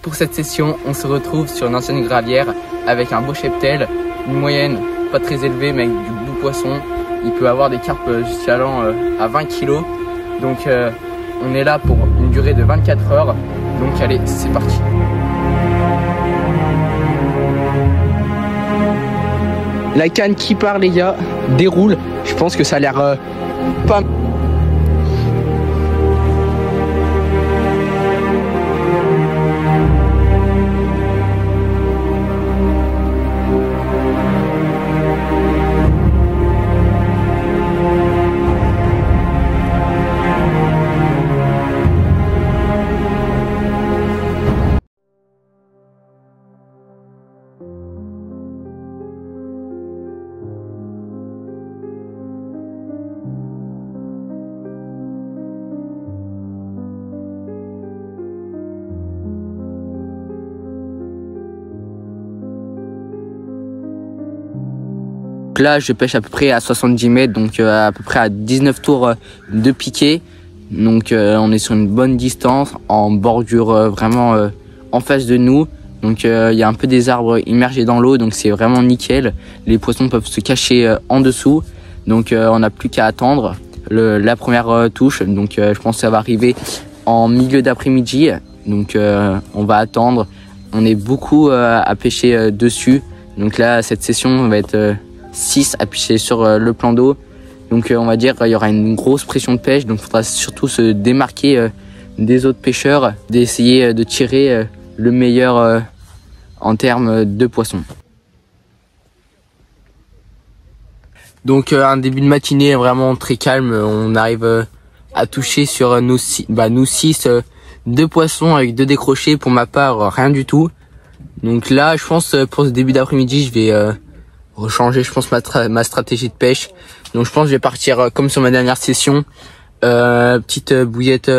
Pour cette session, on se retrouve sur une ancienne gravière avec un beau cheptel, une moyenne pas très élevée mais avec du beau poisson. Il peut avoir des carpes jusqu'à à 20 kg. Donc on est là pour une durée de 24 heures. Donc allez, c'est parti. La canne qui part les gars, déroule. Je pense que ça a l'air pas mal. Là, je pêche à peu près à 70 mètres, donc à peu près à 19 tours de piqué. Donc on est sur une bonne distance, en bordure vraiment en face de nous. Donc il y a un peu des arbres immergés dans l'eau, donc c'est vraiment nickel. Les poissons peuvent se cacher en dessous. Donc on n'a plus qu'à attendre la première touche. Donc je pense que ça va arriver en milieu d'après-midi. Donc on va attendre. On est beaucoup à pêcher dessus. Donc là, cette session va être 6 à pêcher sur le plan d'eau. Donc on va dire qu'il y aura une grosse pression de pêche. Donc il faudra surtout se démarquer des autres pêcheurs, d'essayer de tirer le meilleur en termes de poissons. Donc un début de matinée vraiment très calme. On arrive à toucher sur nous 6 2 poissons avec 2 décrochés. Pour ma part, rien du tout. Donc là, je pense pour ce début d'après-midi, je vais rechanger, je pense, ma stratégie de pêche. Donc je pense que je vais partir comme sur ma dernière session, petite bouillette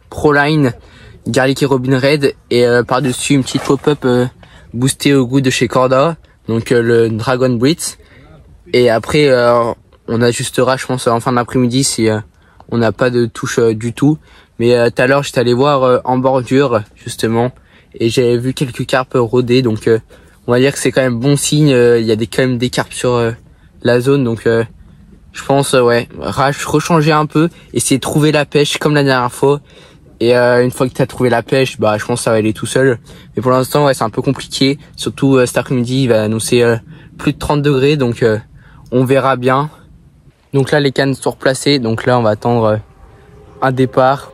Proline, garlic et robin red, et par-dessus une petite pop-up boostée au goût de chez Corda, donc le Dragon Brits. Et après on ajustera, je pense, en fin d'après-midi si on n'a pas de touche du tout. Mais tout à l'heure j'étais allé voir en bordure justement, et j'avais vu quelques carpes rôder, donc on va dire que c'est quand même bon signe. Il y a quand même des carpes sur la zone, donc je pense rechanger un peu, essayer de trouver la pêche comme la dernière fois. Et une fois que tu as trouvé la pêche, bah je pense que ça va aller tout seul. Mais pour l'instant, c'est un peu compliqué. Surtout cet après-midi, il va annoncer plus de 30 degrés, donc on verra bien. Donc là, les cannes sont replacées, donc là on va attendre un départ.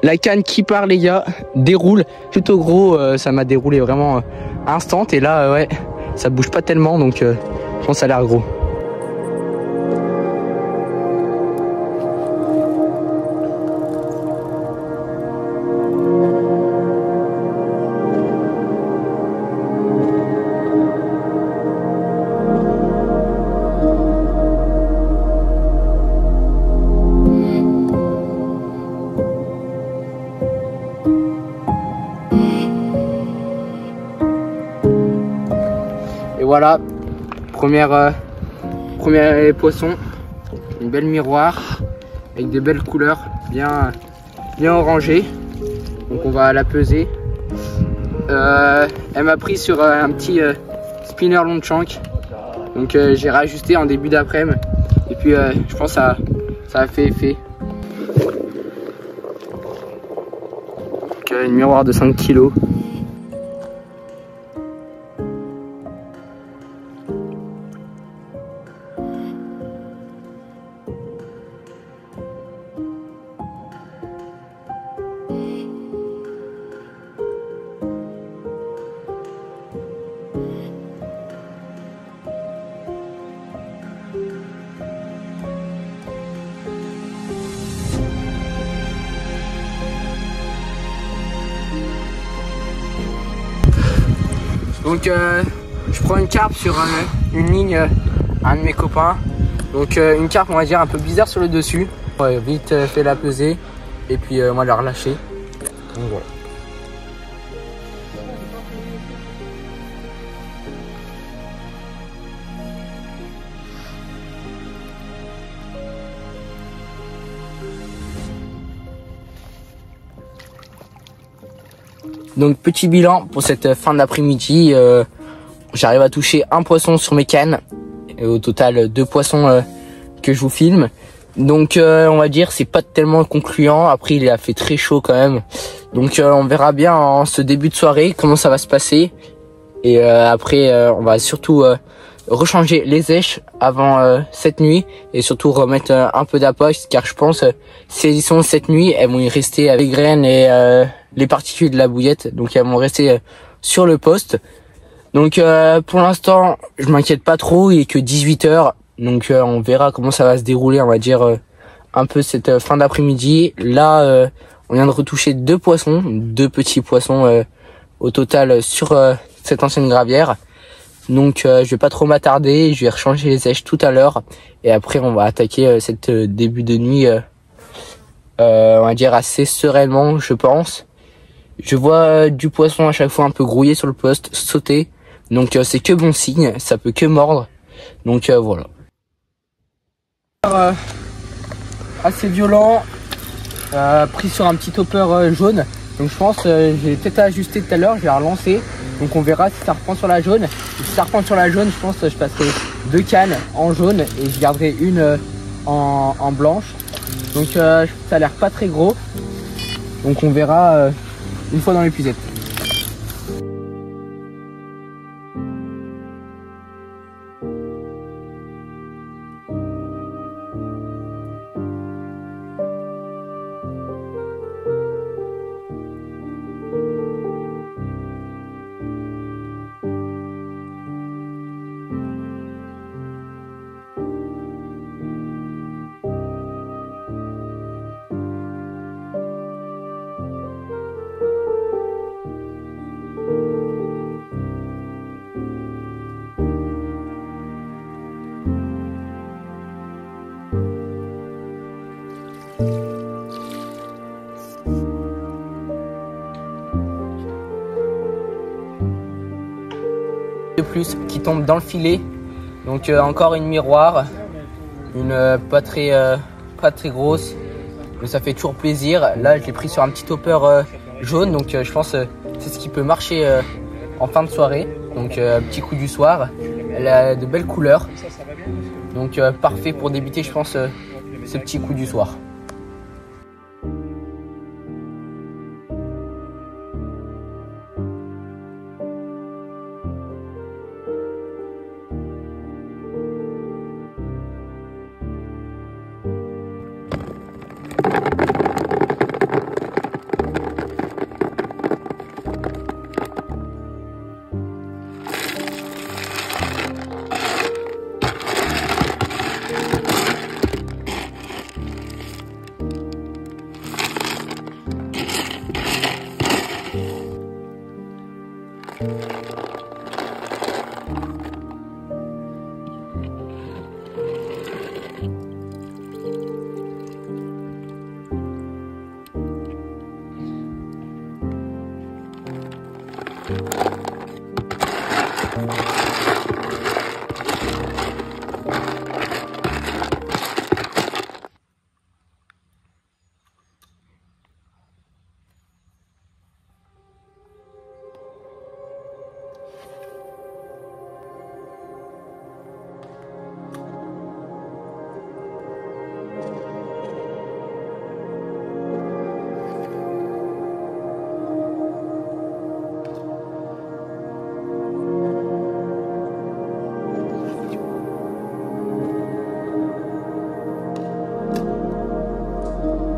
La canne qui part les gars, déroule plutôt gros, ça m'a déroulé vraiment instant, et là ouais, ça bouge pas tellement, donc je pense que ça a l'air gros. Et voilà, premier poisson, une belle miroir avec des belles couleurs, bien orangées. Donc on va la peser. Elle m'a pris sur un petit spinner long shank. Donc j'ai réajusté en début d'après-midi. Et puis je pense que ça a fait effet. Donc, une miroir de 5 kg. Donc je prends une carpe sur une ligne, un de mes copains. Donc une carpe, on va dire, un peu bizarre sur le dessus. Ouais, vite fait la peser et puis on va la relâcher. Donc voilà. Donc petit bilan pour cette fin d'après-midi, j'arrive à toucher un poisson sur mes cannes et au total 2 poissons que je vous filme. Donc on va dire c'est pas tellement concluant. Après il a fait très chaud quand même, donc on verra bien en ce début de soirée comment ça va se passer. Et après on va surtout rechanger les èches avant cette nuit et surtout remettre un peu d'appât, car je pense si elles y sont cette nuit, elles vont y rester avec les graines et les particules de la bouillette, donc elles vont rester sur le poste. Donc pour l'instant je m'inquiète pas trop, il est que 18 h, donc on verra comment ça va se dérouler, on va dire un peu cette fin d'après-midi. Là on vient de retoucher 2 poissons, 2 petits poissons au total sur cette ancienne gravière. Donc je vais pas trop m'attarder, je vais rechanger les èches tout à l'heure et après on va attaquer cette début de nuit on va dire assez sereinement, je pense. Je vois du poisson à chaque fois un peu grouillé sur le poste, sauter, donc c'est que bon signe, ça peut que mordre, donc voilà. Assez violent, pris sur un petit topper jaune, donc je pense j'ai peut-être à ajuster tout à l'heure, je vais relancer. Donc on verra si ça reprend sur la jaune. Et si ça reprend sur la jaune, je pense que je passerai 2 cannes en jaune et je garderai une en blanche. Donc ça a l'air pas très gros. Donc on verra une fois dans l'épuisette. De plus qui tombe dans le filet, donc encore une miroir, une pas très grosse, mais ça fait toujours plaisir. Là je l'ai pris sur un petit topper jaune, donc je pense c'est ce qui peut marcher en fin de soirée. Donc petit coup du soir, elle a de belles couleurs, donc parfait pour débuter je pense ce petit coup du soir.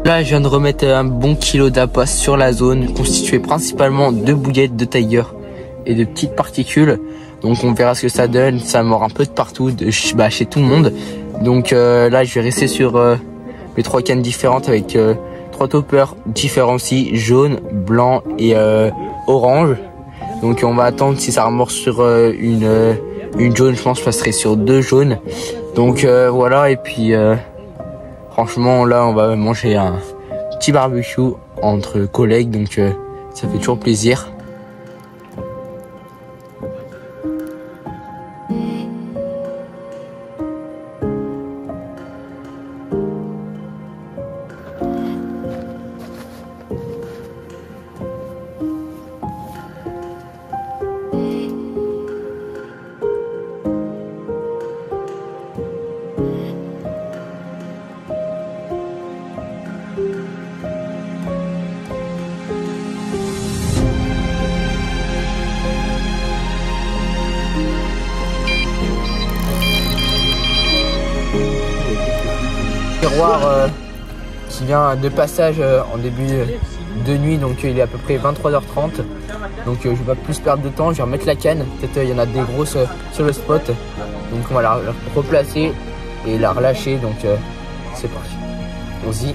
Là, je viens de remettre un bon kilo d'appât sur la zone, constitué principalement de bouillettes, de tiger et de petites particules. Donc on verra ce que ça donne, ça mord un peu de partout, chez tout le monde. Donc là, je vais rester sur mes 3 cannes différentes avec 3 toppers différents aussi, jaune, blanc et orange. Donc on va attendre si ça remord sur une jaune, je pense que je passerai sur 2 jaunes. Donc voilà, et puis franchement là on va manger un petit barbecue entre collègues, donc ça fait toujours plaisir. miroir qui vient de passage en début de nuit, donc il est à peu près 23h30. Donc je vais pas plus perdre de temps, je vais remettre la canne. Peut-être il y en a des grosses sur le spot. Donc on va la replacer et la relâcher. Donc c'est parti. On-y.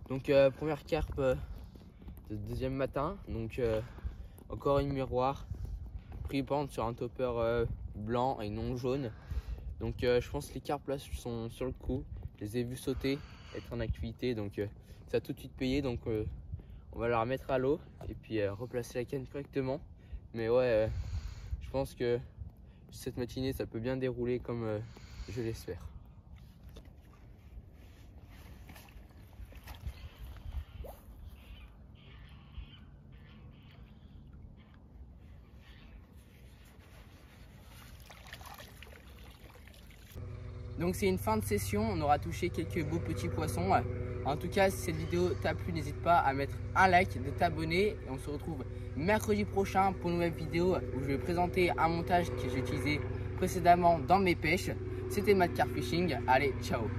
Donc première carpe de deuxième matin, donc encore une miroir, pris pente sur un topper blanc et non jaune. Donc je pense que les carpes là sont sur le coup, je les ai vus sauter, être en activité, donc ça a tout de suite payé. Donc on va la remettre à l'eau et puis replacer la canne correctement. Mais ouais, je pense que cette matinée ça peut bien dérouler comme je l'espère. Donc c'est une fin de session, on aura touché quelques beaux petits poissons. En tout cas, si cette vidéo t'a plu, n'hésite pas à mettre un like, de t'abonner. Et on se retrouve mercredi prochain pour une nouvelle vidéo où je vais présenter un montage que j'ai utilisé précédemment dans mes pêches. C'était Matt Carp Fishing, allez ciao.